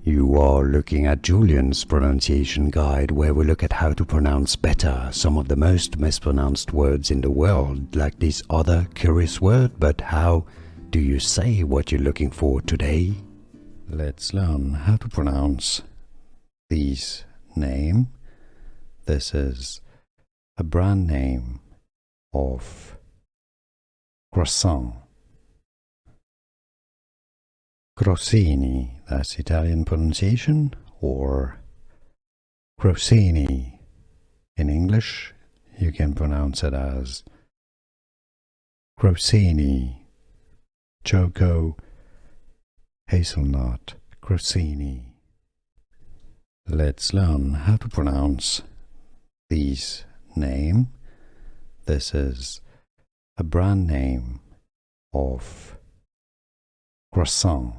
You are looking at Julian's pronunciation guide, where we look at how to pronounce better some of the most mispronounced words in the world, like this other curious word. But how do you say what you're looking for today? Let's learn how to pronounce this name. This is a brand name of croissant. Crossini, that's Italian pronunciation, or Crossini in English. You can pronounce it as Crossini, choco, hazelnut, Crossini. Let's learn how to pronounce this name. This is a brand name of croissant.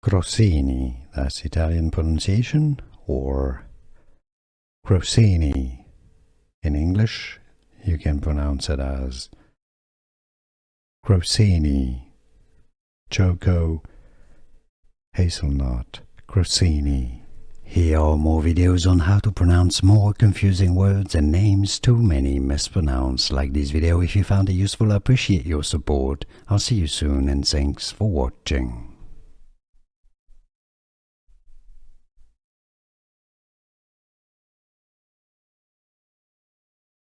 Crossini, that's Italian pronunciation, or Crossini in English. You can pronounce it as Crossini, choco, hazelnut, Crossini. Here are more videos on how to pronounce more confusing words and names too many mispronounced. Like this video if you found it useful. I appreciate your support. I'll see you soon and thanks for watching.